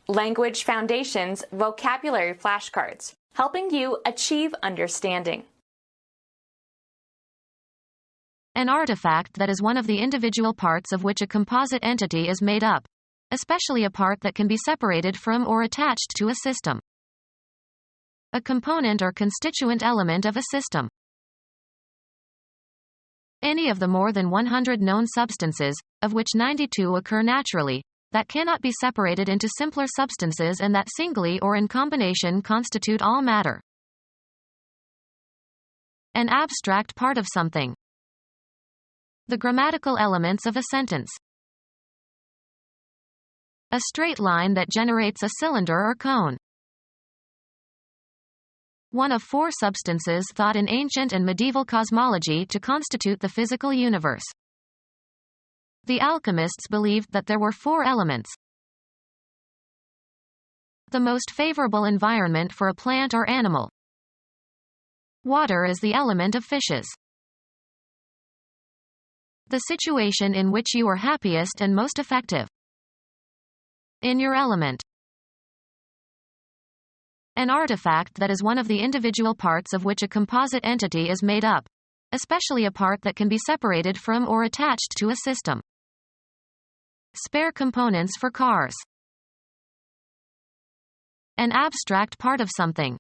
Language Foundations Vocabulary Flashcards, helping you achieve understanding. An artifact that is one of the individual parts of which a composite entity is made up, especially a part that can be separated from or attached to a system. A component or constituent element of a system. Any of the more than 100 known substances, of which 92 occur naturally, that cannot be separated into simpler substances and that singly or in combination constitute all matter. An abstract part of something. The grammatical elements of a sentence. A straight line that generates a cylinder or cone. One of four substances thought in ancient and medieval cosmology to constitute the physical universe. The alchemists believed that there were four elements. The most favorable environment for a plant or animal. Water is the element of fishes. The situation in which you are happiest and most effective. In your element. An artifact that is one of the individual parts of which a composite entity is made up, especially a part that can be separated from or attached to a system. Spare components for cars. An abstract part of something.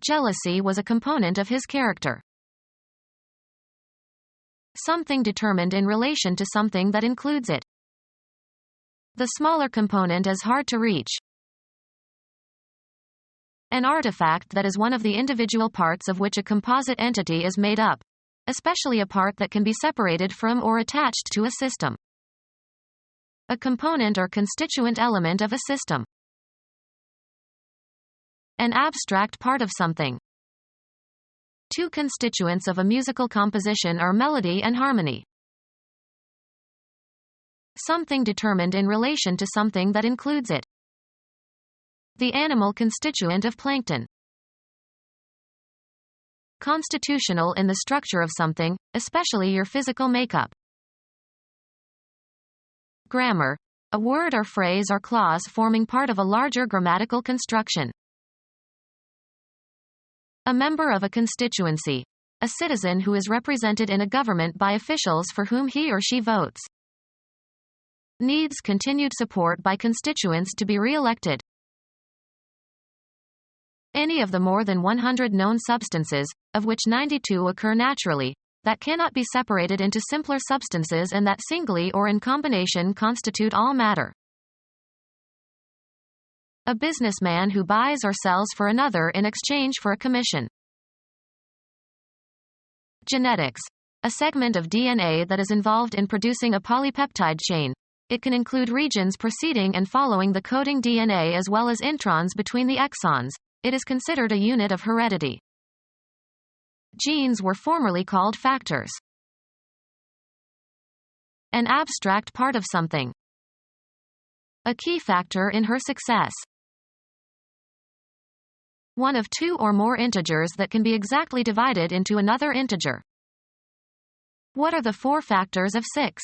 Jealousy was a component of his character. Something determined in relation to something that includes it. The smaller component is hard to reach. An artifact that is one of the individual parts of which a composite entity is made up, especially a part that can be separated from or attached to a system. A component or constituent element of a system. An abstract part of something. Two constituents of a musical composition are melody and harmony. Something determined in relation to something that includes it. The animal constituent of plankton. Constitutional in the structure of something, especially your physical makeup. Grammar. A word or phrase or clause forming part of a larger grammatical construction. A member of a constituency. A citizen who is represented in a government by officials for whom he or she votes. Needs continued support by constituents to be re-elected. Any of the more than 100 known substances, of which 92 occur naturally, that cannot be separated into simpler substances and that singly or in combination constitute all matter. A businessman who buys or sells for another in exchange for a commission. Genetics. A segment of DNA that is involved in producing a polypeptide chain. It can include regions preceding and following the coding DNA as well as introns between the exons. It is considered a unit of heredity. Genes were formerly called factors. An abstract part of something. A key factor in her success. One of two or more integers that can be exactly divided into another integer. What are the four factors of 6?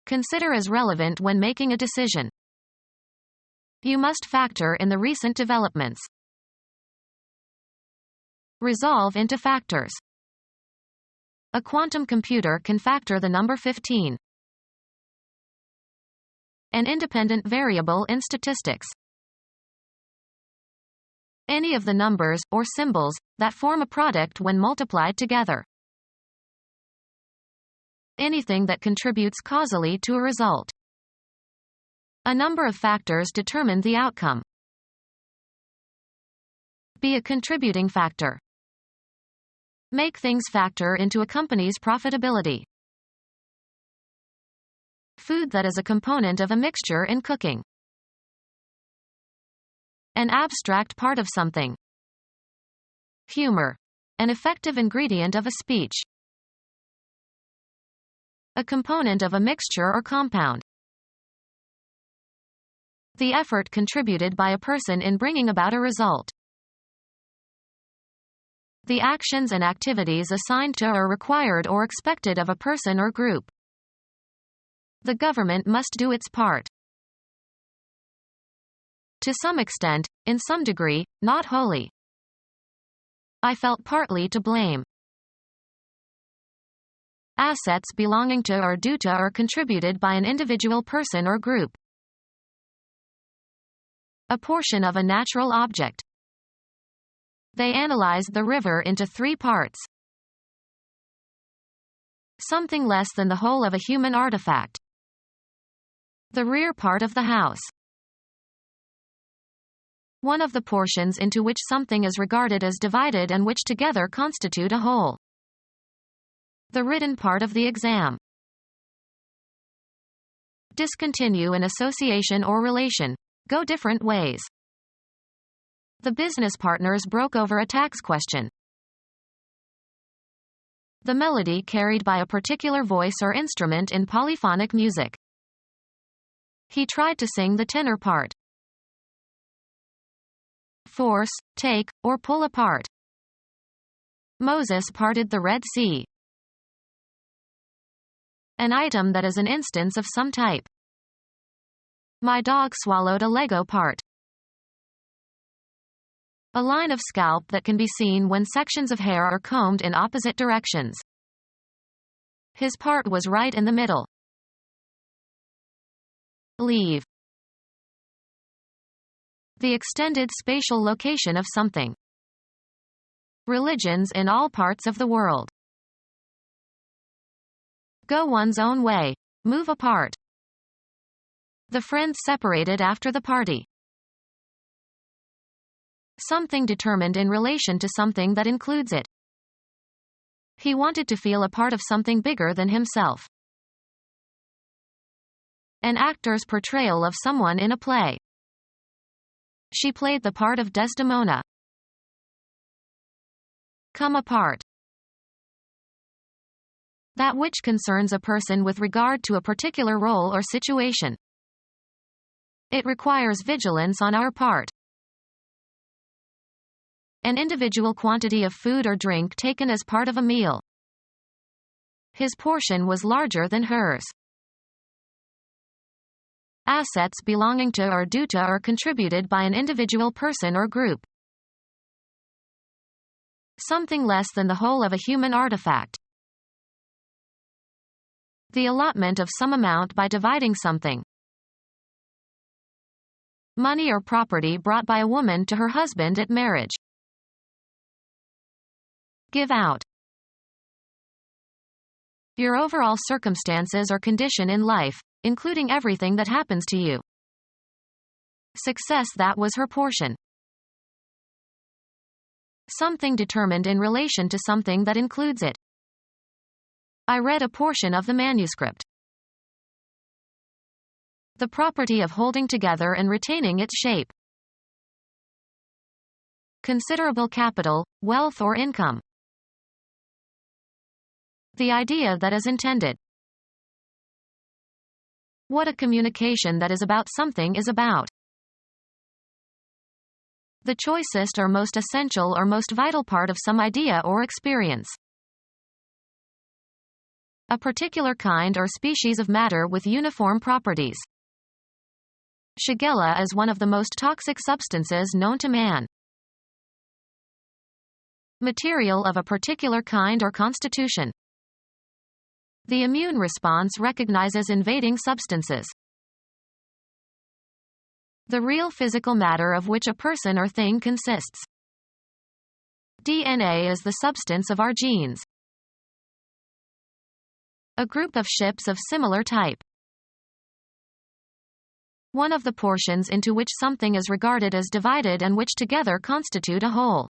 Consider as relevant when making a decision. You must factor in the recent developments. Resolve into factors. A quantum computer can factor the number 15. An independent variable in statistics. Any of the numbers, or symbols, that form a product when multiplied together. Anything that contributes causally to a result. A number of factors determine the outcome. Be a contributing factor. Make things factor into a company's profitability. Food that is a component of a mixture in cooking. An abstract part of something. Humor. An effective ingredient of a speech. A component of a mixture or compound. The effort contributed by a person in bringing about a result. The actions and activities assigned to or required or expected of a person or group. The government must do its part. To some extent, in some degree, not wholly. I felt partly to blame. Assets belonging to or due to or contributed by an individual person or group. A portion of a natural object. They analyzed the river into 3 parts. Something less than the whole of a human artifact. The rear part of the house. One of the portions into which something is regarded as divided and which together constitute a whole. The written part of the exam. Discontinue an association or relation. Go different ways. The business partners broke over a tax question. The melody carried by a particular voice or instrument in polyphonic music. He tried to sing the tenor part. Force, take, or pull apart. Moses parted the Red Sea. An item that is an instance of some type. My dog swallowed a Lego part. A line of scalp that can be seen when sections of hair are combed in opposite directions. His part was right in the middle. Leave. The extended spatial location of something. Religions in all parts of the world. Go one's own way. Move apart. The friends separated after the party. Something determined in relation to something that includes it. He wanted to feel a part of something bigger than himself. An actor's portrayal of someone in a play. She played the part of Desdemona. Come apart. That which concerns a person with regard to a particular role or situation. It requires vigilance on our part. An individual quantity of food or drink taken as part of a meal. His portion was larger than hers. Assets belonging to or due to or contributed by an individual person or group. Something less than the whole of a human artifact. The allotment of some amount by dividing something. Money or property brought by a woman to her husband at marriage. Give out. Your overall circumstances or condition in life, including everything that happens to you. Success that was her portion. Something determined in relation to something that includes it. I read a portion of the manuscript. The property of holding together and retaining its shape. Considerable capital, wealth or income. The idea that is intended. What a communication that is about something is about. The choicest or most essential or most vital part of some idea or experience. A particular kind or species of matter with uniform properties. Shigella is one of the most toxic substances known to man. Material of a particular kind or constitution. The immune response recognizes invading substances. The real physical matter of which a person or thing consists. DNA is the substance of our genes. A group of ships of similar type. One of the portions into which something is regarded as divided and which together constitute a whole.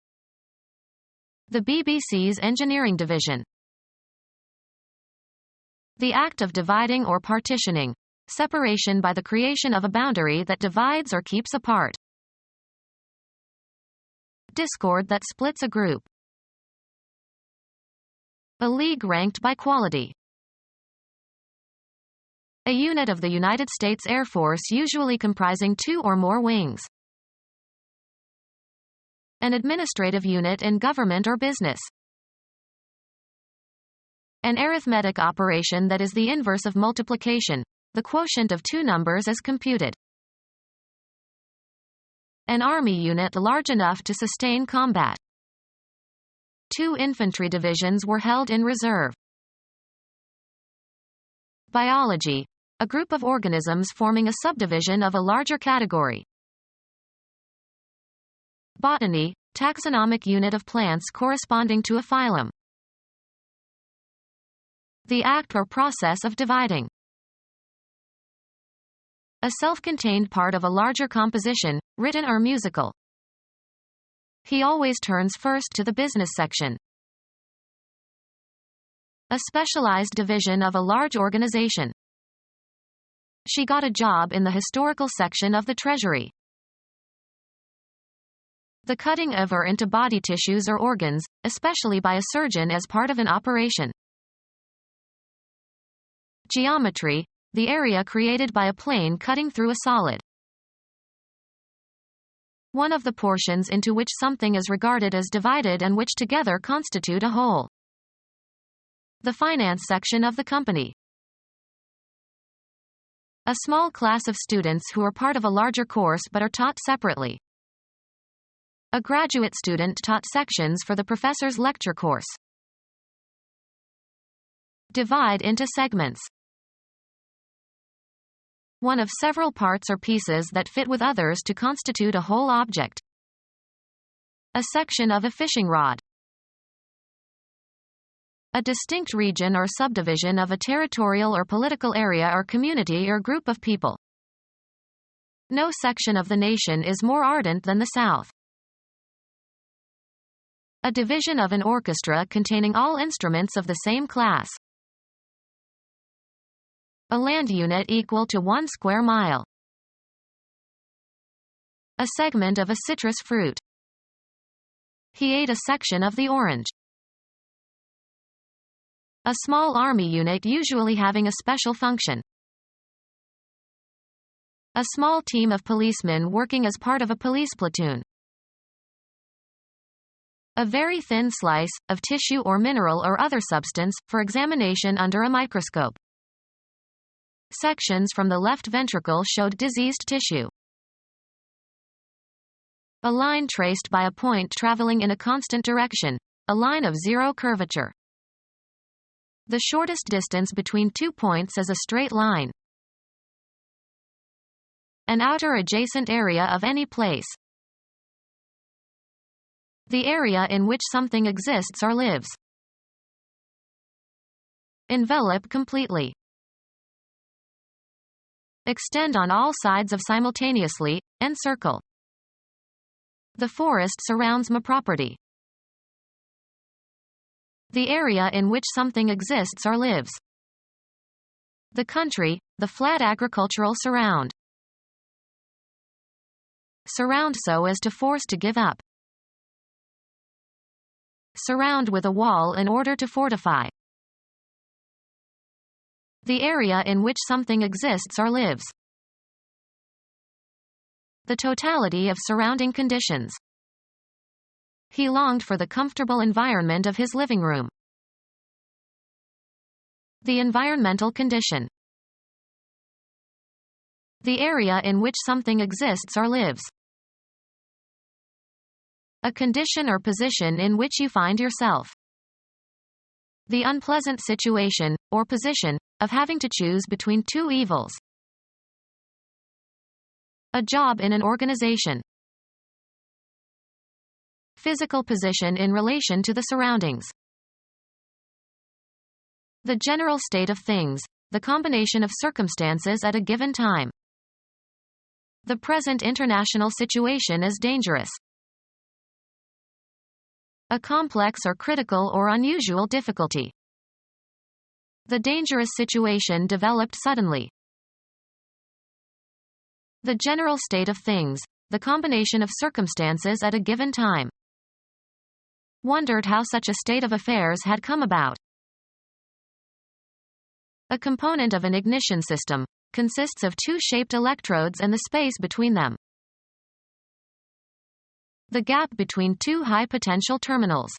The BBC's engineering division. The act of dividing or partitioning. Separation by the creation of a boundary that divides or keeps apart. Discord that splits a group. A league ranked by quality. A unit of the United States Air Force usually comprising 2 or more wings. An administrative unit in government or business. An arithmetic operation that is the inverse of multiplication, the quotient of two numbers is computed. An army unit large enough to sustain combat. 2 infantry divisions were held in reserve. Biology. A group of organisms forming a subdivision of a larger category. Botany. Taxonomic unit of plants corresponding to a phylum. The act or process of dividing. A self-contained part of a larger composition, written or musical. He always turns first to the business section. A specialized division of a large organization. She got a job in the historical section of the Treasury. The cutting of or into body tissues or organs, especially by a surgeon as part of an operation. Geometry. The area created by a plane cutting through a solid. One of the portions into which something is regarded as divided and which together constitute a whole. The finance section of the company. A small class of students who are part of a larger course but are taught separately. A graduate student taught sections for the professor's lecture course. Divide into segments. One of several parts or pieces that fit with others to constitute a whole object. A section of a fishing rod. A distinct region or subdivision of a territorial or political area or community or group of people. No section of the nation is more ardent than the South. A division of an orchestra containing all instruments of the same class. A land unit equal to 1 square mile. A segment of a citrus fruit. He ate a section of the orange. A small army unit usually having a special function. A small team of policemen working as part of a police platoon. A very thin slice, of tissue or mineral or other substance, for examination under a microscope. Sections from the left ventricle showed diseased tissue. A line traced by a point traveling in a constant direction, a line of zero curvature. The shortest distance between 2 points is a straight line. An outer adjacent area of any place. The area in which something exists or lives. Envelop completely. Extend on all sides of simultaneously, encircle. The forest surrounds my property. The area in which something exists or lives. The country, the flat agricultural surround. Surround so as to force to give up. Surround with a wall in order to fortify. The area in which something exists or lives. The totality of surrounding conditions. He longed for the comfortable environment of his living room. The environmental condition. The area in which something exists or lives. A condition or position in which you find yourself. The unpleasant situation, or position, of having to choose between two evils. A job in an organization. Physical position in relation to the surroundings. The general state of things, the combination of circumstances at a given time. The present international situation is dangerous. A complex or critical or unusual difficulty. The dangerous situation developed suddenly. The general state of things, the combination of circumstances at a given time. Wondered how such a state of affairs had come about. A component of an ignition system consists of two shaped electrodes and the space between them. The gap between two high potential terminals.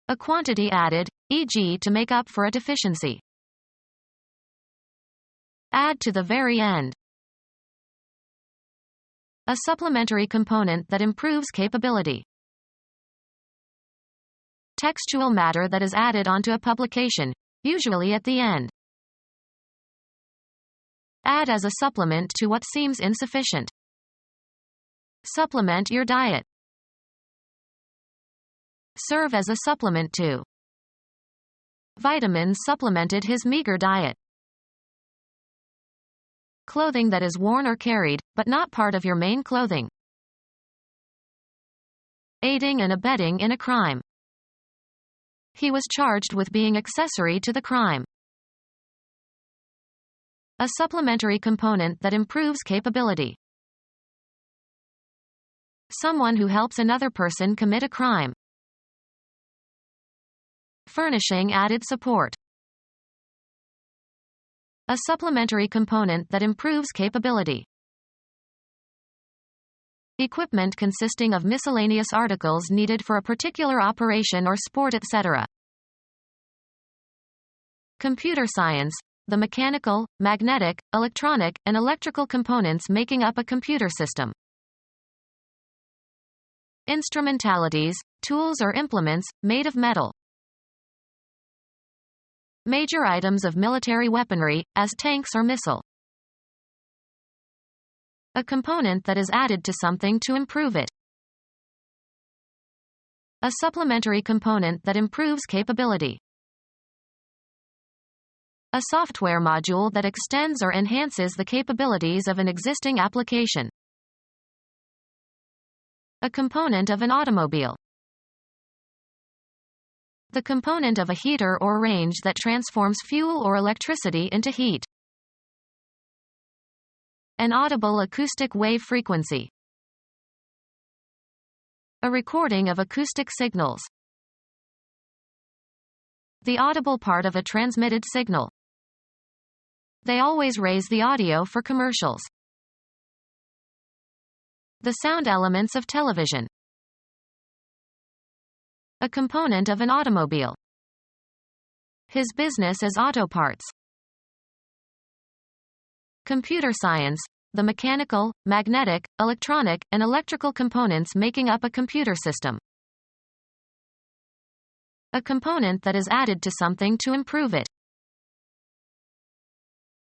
A quantity added, e.g. to make up for a deficiency. Add to the very end. A supplementary component that improves capability. Textual matter that is added onto a publication, usually at the end. Add as a supplement to what seems insufficient. Supplement your diet. Serve as a supplement to. Vitamins supplemented his meager diet. Clothing that is worn or carried, but not part of your main clothing. Aiding and abetting in a crime. He was charged with being accessory to the crime. A supplementary component that improves capability. Someone who helps another person commit a crime. Furnishing added support. A supplementary component that improves capability. Equipment consisting of miscellaneous articles needed for a particular operation or sport, etc. Computer science, the mechanical, magnetic, electronic, and electrical components making up a computer system. Instrumentalities, tools or implements, made of metal. Major items of military weaponry, as tanks or missile. A component that is added to something to improve it. A supplementary component that improves capability. A software module that extends or enhances the capabilities of an existing application. A component of an automobile. The component of a heater or range that transforms fuel or electricity into heat. An audible acoustic wave frequency. A recording of acoustic signals. The audible part of a transmitted signal. They always raise the audio for commercials. The sound elements of television. A component of an automobile. His business is auto parts. Computer science, the mechanical, magnetic, electronic, and electrical components making up a computer system. A component that is added to something to improve it.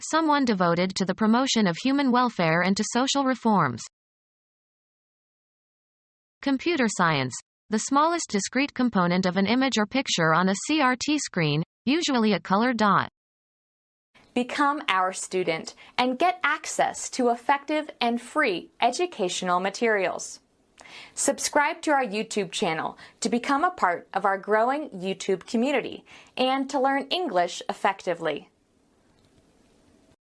Someone devoted to the promotion of human welfare and to social reforms. Computer science, the smallest discrete component of an image or picture on a CRT screen, usually a colored dot. Become our student and get access to effective and free educational materials. Subscribe to our YouTube channel to become a part of our growing YouTube community and to learn English effectively.